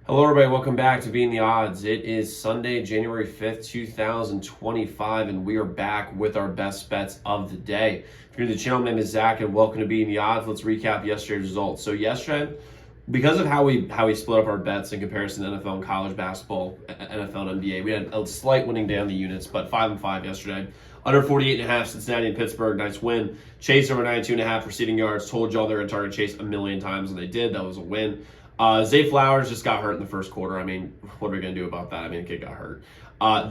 Hello, everybody. Welcome back to Being the Odds. It is Sunday, January 5th, 2025, and we are back with our best bets of the day. If you're new to the channel, my name is Zach, and welcome to Being the Odds. Let's recap yesterday's results. So yesterday, because of how we split up our bets in comparison to NFL and college basketball, NFL and NBA, we had a slight winning day on the units, but 5-5 yesterday. Under 48.5, Cincinnati and Pittsburgh, nice win. Chase over 92.5 receiving yards. Told y'all they're going to target Chase a million times, and they did. That was a win. Zay Flowers just got hurt in the first quarter. I mean, what are we going to do about that? I mean, the kid got hurt.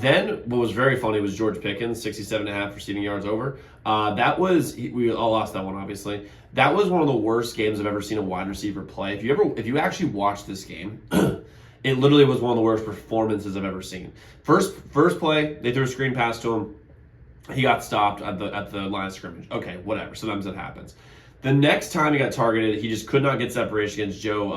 Then what was very funny was George Pickens, 67.5 receiving yards over. We all lost that one, obviously. That was one of the worst games I've ever seen a wide receiver play. If you actually watched this game, it literally was one of the worst performances I've ever seen. First play, they threw a screen pass to him. He got stopped at the line of scrimmage. Okay, whatever. Sometimes it happens. The next time he got targeted, he just could not get separation against Joey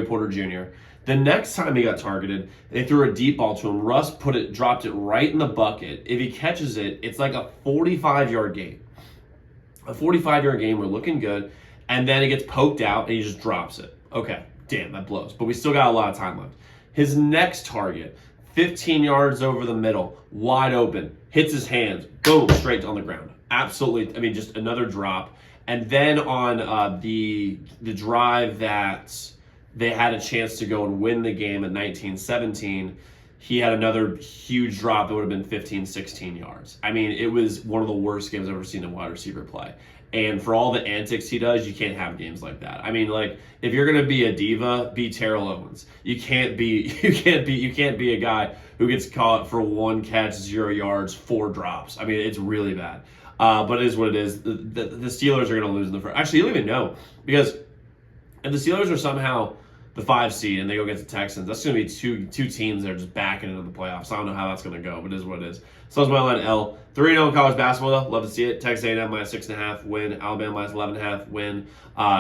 Porter Jr. The next time he got targeted, they threw a deep ball to him. Russ dropped it right in the bucket. If he catches it, it's like a 45-yard game. A 45-yard game, we're looking good. And then it gets poked out, and he just drops it. Okay, damn, that blows. But we still got a lot of time left. His next target, 15 yards over the middle, wide open, hits his hands, boom, straight on the ground. Absolutely, I mean, just another drop. And then on the drive that they had a chance to go and win the game at 19-17, he had another huge drop that would have been 15, 16 yards. I mean, it was one of the worst games I've ever seen a wide receiver play. And for all the antics he does, you can't have games like that. I mean, like, if you're gonna be a diva, be Terrell Owens. You can't be a guy who gets caught for 1 catch, 0 yards, 4 drops. I mean, it's really bad. But it is what it is. The Steelers are going to lose in the first. Actually, you don't even know, because if the Steelers are somehow the 5 seed and they go against the Texans, that's going to be two teams that are just backing into the playoffs. I don't know how that's going to go, but it is what it is. So that's my line L. 3-0 in college basketball, though. Love to see it. Texas A&M minus 6.5 win. Alabama minus 11.5 win.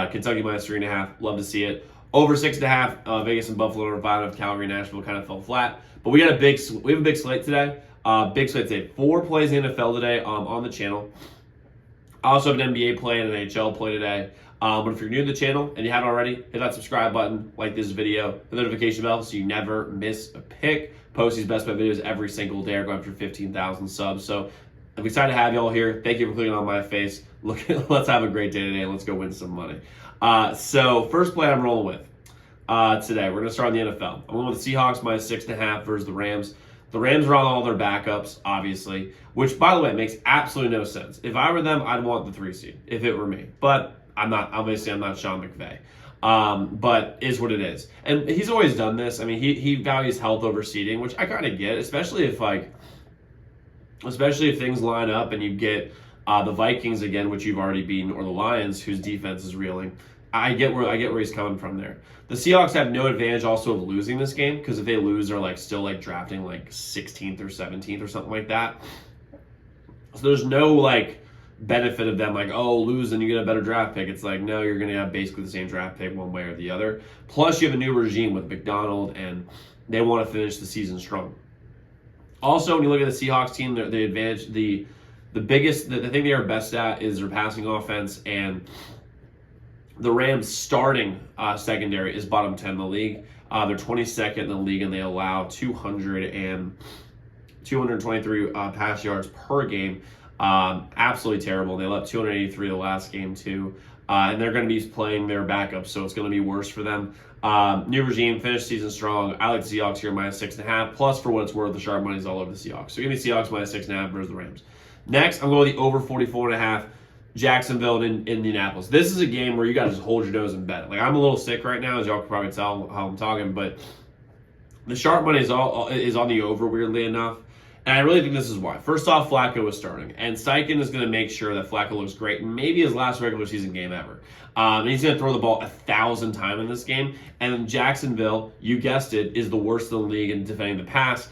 Kentucky minus 3.5. Love to see it. Over 6.5. Vegas and Buffalo over 5.5. Calgary, Nashville kind of fell flat. But we have a big slate today. Big slate today. 4 plays in the NFL today on the channel. I also have an NBA play and an NHL play today. But if you're new to the channel and you haven't already, hit that subscribe button, like this video, the notification bell so you never miss a pick. Post these best bet videos every single day. We're going after 15,000 subs. So I'm excited to have y'all here. Thank you for clicking on my face. Let's have a great day today and let's go win some money. So first play I'm rolling with today. We're going to start on the NFL. I'm going with the Seahawks minus 6.5 versus the Rams. The Rams are on all their backups, obviously, which, by the way, makes absolutely no sense. If I were them, I'd want the 3 seed, if it were me. But I'm not Sean McVay. But is what it is. And he's always done this. I mean, he values health over seeding, which I kind of get, especially if things line up and you get the Vikings again, which you've already beaten, or the Lions, whose defense is reeling. I get where he's coming from there. The Seahawks have no advantage also of losing this game, because if they lose, they're still drafting 16th or 17th or something like that. So there's no benefit of them lose and you get a better draft pick. It's no, you're going to have basically the same draft pick one way or the other. Plus you have a new regime with McDonald and they want to finish the season strong. Also, when you look at the Seahawks team, the advantage, the thing they are best at is their passing offense, and the Rams starting secondary is bottom 10 in the league. They're 22nd in the league, and they allow 223 pass yards per game. Absolutely terrible. They allowed 283 the last game too. And they're going to be playing their backups, so it's going to be worse for them. New regime, finished season strong. I like the Seahawks here minus 6.5. Plus, for what it's worth, the sharp money's all over the Seahawks. So give me Seahawks minus 6.5 versus the Rams. Next, I'm going with the over 44.5. Jacksonville and Indianapolis. This is a game where you got to just hold your nose and bet. I'm a little sick right now, as y'all can probably tell how I'm talking, but the sharp money is on the over, weirdly enough. And I really think this is why. First off, Flacco is starting, and Steichen is going to make sure that Flacco looks great, maybe his last regular season game ever. And he's going to throw the ball 1,000 times in this game. And Jacksonville, you guessed it, is the worst in the league in defending the pass.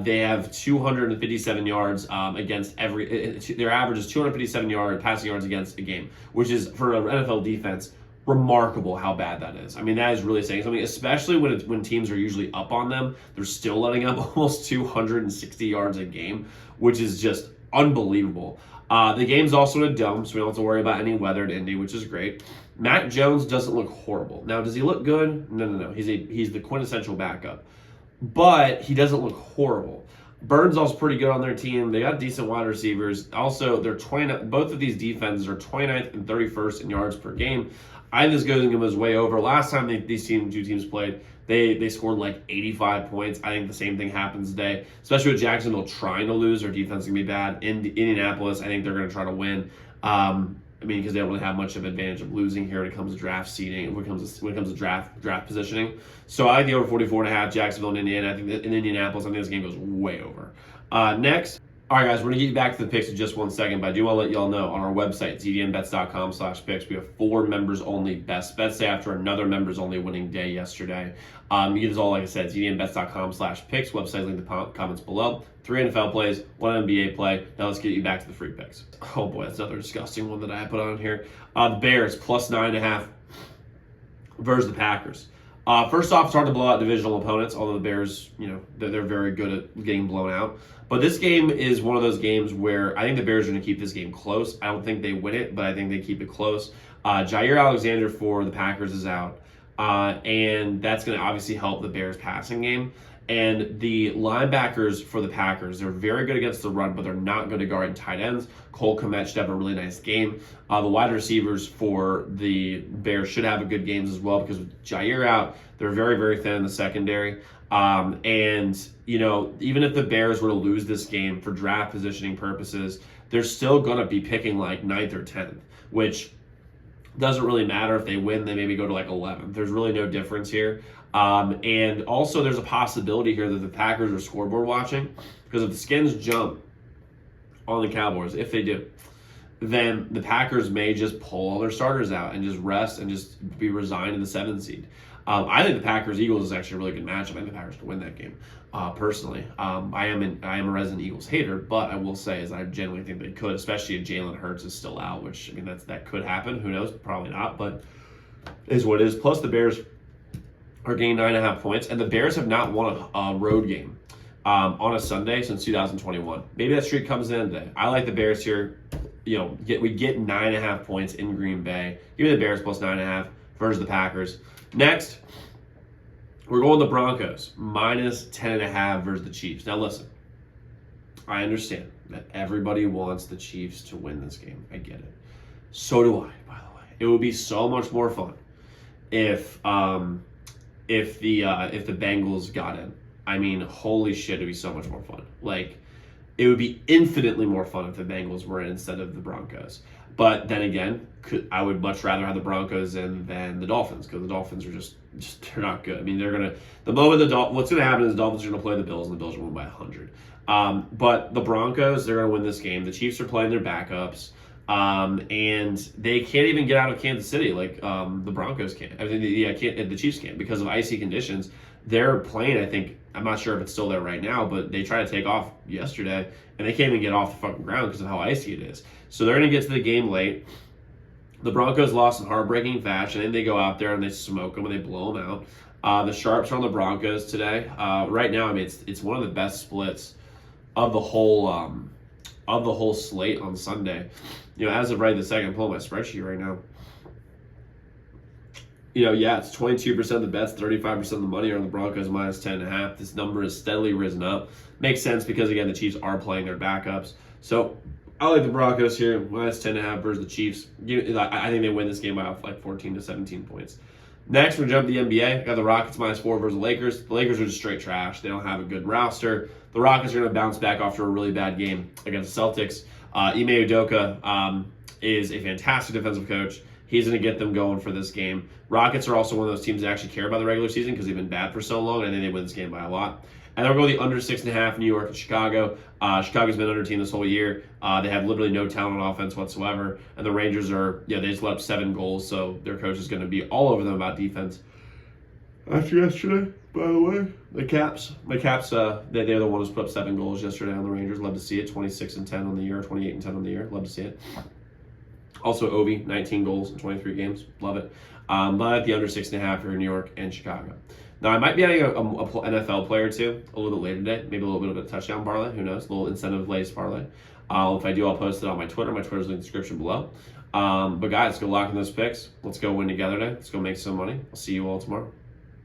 They have 257 yards against their average is 257 passing yards against a game, which is, for an NFL defense, remarkable how bad that is. I mean, that is really saying something, especially when teams are usually up on them. They're still letting up almost 260 yards a game, which is just unbelievable. The game's also in a dome, so we don't have to worry about any weather at Indy, which is great. Mac Jones doesn't look horrible. Now, does he look good? No. He's the quintessential backup. But he doesn't look horrible. Burnsall's pretty good on their team. They got decent wide receivers. Also, both of these defenses are 29th and 31st in yards per game. I think this goes way over. Last time these two teams played, they scored like 85 points. I think the same thing happens today, especially with Jacksonville trying to lose. Their defense is going to be bad. In Indianapolis, I think they're going to try to win. Because they don't really have much of an advantage of losing here when it comes to draft seeding, when it comes to draft positioning. So I like the over 44.5, Jacksonville and Indiana. I think that in Indianapolis, I think this game goes way over. Next. All right, guys, we're going to get you back to the picks in just 1 second, but I do want to let y'all know on our website, zdnbets.com/picks, we have 4 members-only best bets day after another members-only winning day yesterday. You get this all, like I said, zdnbets.com/picks. Website link in the comments below. 3 NFL plays, 1 NBA play. Now let's get you back to the free picks. Oh, boy, that's another disgusting one that I put on here. The Bears, plus 9.5 versus the Packers. First off, it's hard to blow out divisional opponents, although the Bears, they're very good at getting blown out. But this game is one of those games where I think the Bears are going to keep this game close. I don't think they win it, but I think they keep it close. Jair Alexander for the Packers is out, and that's going to obviously help the Bears' passing game. And the linebackers for the Packers, they're very good against the run, but they're not good at guarding tight ends. Cole Kmet should have a really nice game. The wide receivers for the Bears should have a good games as well, because with Jair out, they're very, very thin in the secondary. Even if the Bears were to lose this game for draft positioning purposes, they're still going to be picking like 9th or 10th, which doesn't really matter. If they win, they maybe go to like 11th. There's really no difference here. And also there's a possibility here that the Packers are scoreboard watching, because if the Skins jump on the Cowboys, if they do, then the Packers may just pull all their starters out and just rest and just be resigned to the 7th seed. I think the Packers-Eagles is actually a really good matchup. I think the Packers can win that game, personally. I am a resident Eagles hater, but I will say is I genuinely think they could, especially if Jalen Hurts is still out, which, that could happen. Who knows? Probably not, but is what it is. Plus, the Bears are getting 9.5 points, and the Bears have not won a road game on a Sunday since 2021. Maybe that streak comes in today. I like the Bears here. We get 9.5 points in Green Bay. Give me the Bears plus 9.5 versus the Packers. Next, we're going the Broncos, minus 10.5 versus the Chiefs. Now listen, I understand that everybody wants the Chiefs to win this game. I get it. So do I, by the way. It would be so much more fun if the Bengals got in. Holy shit, it'd be so much more fun. It would be infinitely more fun if the Bengals were in instead of the Broncos. But then again, I would much rather have the Broncos in than the Dolphins, because the Dolphins are just they're not good. What's going to happen is the Dolphins are going to play the Bills, and the Bills are going to win by 100. But the Broncos, they're going to win this game. The Chiefs are playing their backups, and they can't even get out of Kansas City like the Broncos can. The Chiefs can't, because of icy conditions. They're playing, I'm not sure if it's still there right now, but they tried to take off yesterday, and they can't even get off the fucking ground because of how icy it is. So they're going to get to the game late. The Broncos lost in heartbreaking fashion, and they go out there and they smoke them and they blow them out. The Sharps are on the Broncos today. Right now, it's one of the best splits of the whole slate on Sunday. As of right this second, I'm pulling my spreadsheet right now. It's 22% of the bets, 35% of the money are on the Broncos minus 10.5. This number has steadily risen up. Makes sense because, again, the Chiefs are playing their backups. So I like the Broncos here, minus 10.5 versus the Chiefs. I think they win this game by like 14 to 17 points. Next, we're going to jump to the NBA. Got the Rockets minus 4 versus the Lakers. The Lakers are just straight trash. They don't have a good roster. The Rockets are going to bounce back after a really bad game against the Celtics. Ime Udoka is a fantastic defensive coach. He's going to get them going for this game. Rockets are also one of those teams that actually care about the regular season because they've been bad for so long, and then they win this game by a lot. And then we're going the under 6.5, New York and Chicago. Chicago's been under team this whole year. They have literally no talent on offense whatsoever. And the Rangers they just let up 7 goals, so their coach is going to be all over them about defense. After yesterday, by the way, the Caps, they're the ones who put up 7 goals yesterday on the Rangers. Love to see it. 26-10 on the year, 28-10 on the year. Love to see it. Also, Ovi, 19 goals in 23 games. Love it. But at the under 6.5 for New York and Chicago. Now, I might be adding a NFL player, too, a little bit later today. Maybe a little bit of a touchdown parlay. Who knows? A little incentive-laced parlay. If I do, I'll post it on my Twitter. My Twitter's in the description below. But guys, go lock in those picks. Let's go win together today. Let's go make some money. I'll see you all tomorrow.